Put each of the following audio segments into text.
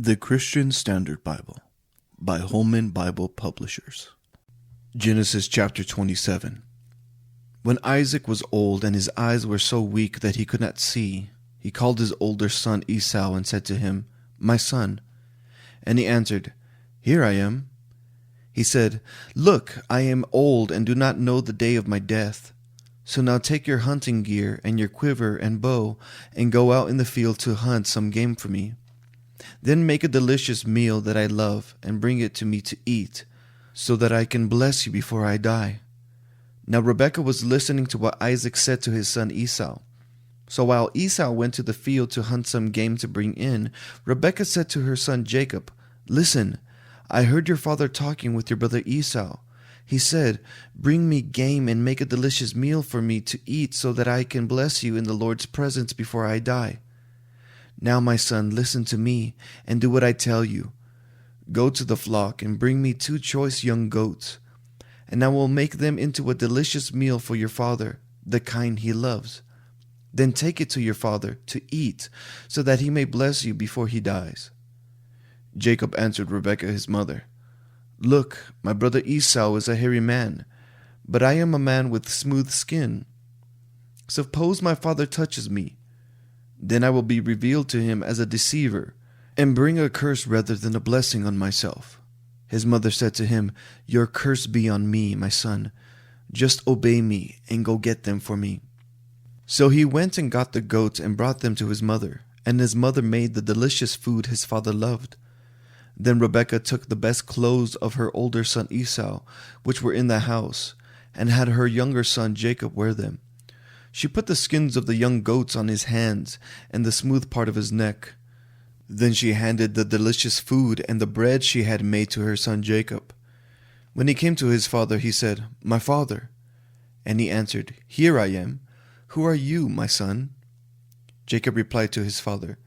The Christian Standard Bible by Holman Bible Publishers. Genesis chapter 27. When Isaac was old and his eyes were so weak that he could not see, he called his older son Esau and said to him, "My son." And he answered, "Here I am." He said, "Look, I am old and do not know the day of my death. So now take your hunting gear and your quiver and bow and go out in the field to hunt some game for me. Then make a delicious meal that I love and bring it to me to eat, so that I can bless you before I die." Now Rebekah was listening to what Isaac said to his son Esau. So while Esau went to the field to hunt some game to bring in, Rebekah said to her son Jacob, "Listen, I heard your father talking with your brother Esau. He said, 'Bring me game and make a delicious meal for me to eat so that I can bless you in the Lord's presence before I die.' Now, my son, listen to me and do what I tell you. Go to the flock and bring me 2 choice young goats, and I will make them into a delicious meal for your father, the kind he loves. Then take it to your father to eat, so that he may bless you before he dies." Jacob answered Rebekah his mother, "Look, my brother Esau is a hairy man, but I am a man with smooth skin. Suppose my father touches me, then I will be revealed to him as a deceiver, and bring a curse rather than a blessing on myself." His mother said to him, "Your curse be on me, my son. Just obey me and go get them for me." So he went and got the goats and brought them to his mother, and his mother made the delicious food his father loved. Then Rebekah took the best clothes of her older son Esau, which were in the house, and had her younger son Jacob wear them. She put the skins of the young goats on his hands and the smooth part of his neck. Then she handed the delicious food and the bread she had made to her son Jacob. When he came to his father, he said, "My father." And he answered, "Here I am. Who are you, my son?" Jacob replied to his father,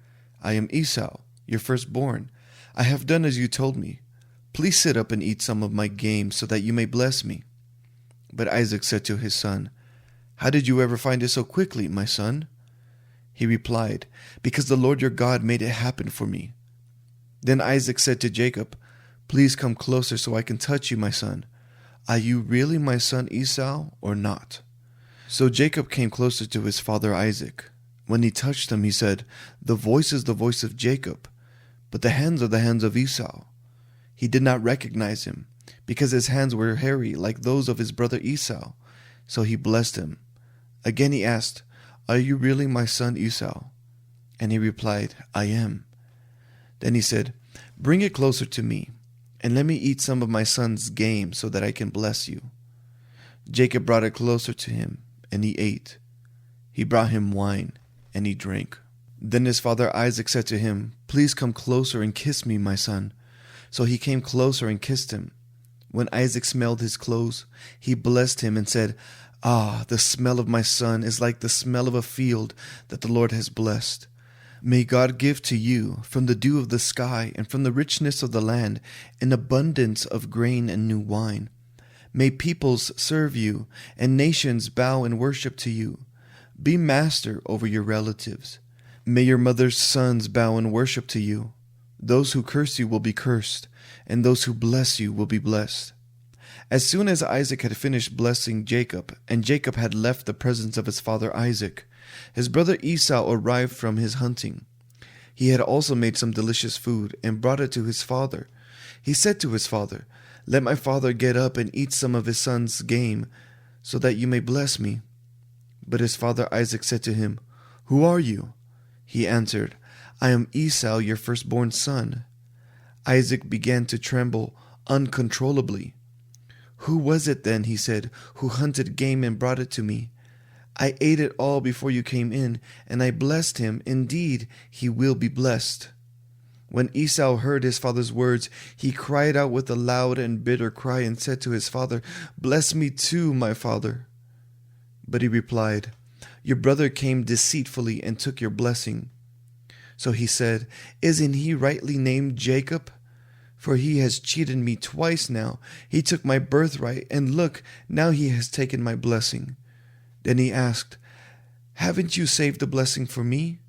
"I am Esau, your firstborn. I have done as you told me. Please sit up and eat some of my game so that you may bless me." But Isaac said to his son, "How did you ever find it so quickly, my son?" He replied, "Because the Lord your God made it happen for me." Then Isaac said to Jacob, "Please come closer so I can touch you, my son. Are you really my son Esau or not?" So Jacob came closer to his father Isaac. When he touched him, he said, "The voice is the voice of Jacob, but the hands are the hands of Esau." He did not recognize him, because his hands were hairy like those of his brother Esau. So he blessed him. Again he asked, "Are you really my son Esau?" And he replied, "I am." Then he said, "Bring it closer to me, and let me eat some of my son's game so that I can bless you." Jacob brought it closer to him, and he ate. He brought him wine, and he drank. Then his father Isaac said to him, "Please come closer and kiss me, my son." So he came closer and kissed him. When Isaac smelled his clothes, he blessed him and said, "Ah, the smell of my son is like the smell of a field that the Lord has blessed. May God give to you, from the dew of the sky and from the richness of the land, an abundance of grain and new wine. May peoples serve you, and nations bow and worship to you. Be master over your relatives. May your mother's sons bow and worship to you. Those who curse you will be cursed, and those who bless you will be blessed." As soon as Isaac had finished blessing Jacob, and Jacob had left the presence of his father Isaac, his brother Esau arrived from his hunting. He had also made some delicious food and brought it to his father. He said to his father, "Let my father get up and eat some of his son's game, so that you may bless me." But his father Isaac said to him, "Who are you?" He answered, "I am Esau, your firstborn son." Isaac began to tremble uncontrollably. "Who was it then," he said, "who hunted game and brought it to me? I ate it all before you came in, and I blessed him. Indeed, he will be blessed." When Esau heard his father's words, he cried out with a loud and bitter cry and said to his father, "Bless me too, my father." But he replied, "Your brother came deceitfully and took your blessing." So he said, "Isn't he rightly named Jacob? For he has cheated me twice now. He took my birthright, and look, now he has taken my blessing." Then he asked, "Haven't you saved the blessing for me?"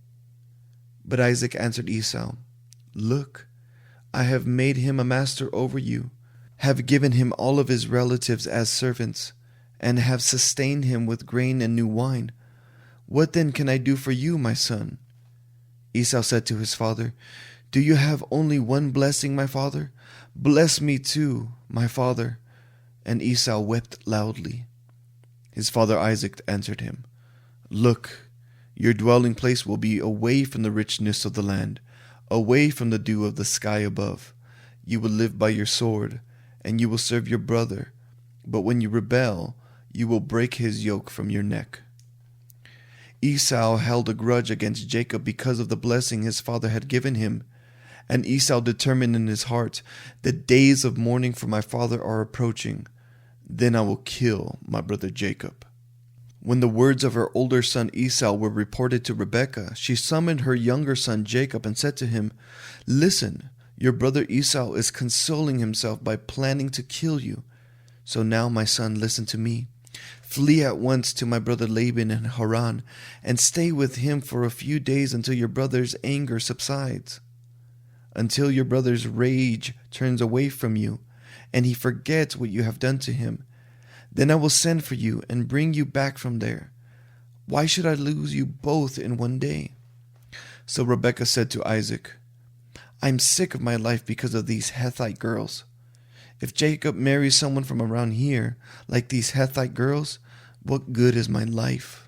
But Isaac answered Esau, "Look, I have made him a master over you, have given him all of his relatives as servants, and have sustained him with grain and new wine. What then can I do for you, my son?" Esau said to his father, "Do you have only one blessing, my father? Bless me too, my father." And Esau wept loudly. His father Isaac answered him, "Look, your dwelling place will be away from the richness of the land, away from the dew of the sky above. You will live by your sword, and you will serve your brother. But when you rebel, you will break his yoke from your neck." Esau held a grudge against Jacob because of the blessing his father had given him. And Esau determined in his heart, "The days of mourning for my father are approaching. Then I will kill my brother Jacob." When the words of her older son Esau were reported to Rebekah, she summoned her younger son Jacob and said to him, "Listen, your brother Esau is consoling himself by planning to kill you. So now, my son, listen to me. Flee at once to my brother Laban in Haran, and stay with him for a few days until your brother's anger subsides, until your brother's rage turns away from you, and he forgets what you have done to him. Then I will send for you and bring you back from there. Why should I lose you both in one day?" So Rebekah said to Isaac, "I'm sick of my life because of these Hethite girls. If Jacob marries someone from around here, like these Hethite girls, what good is my life?"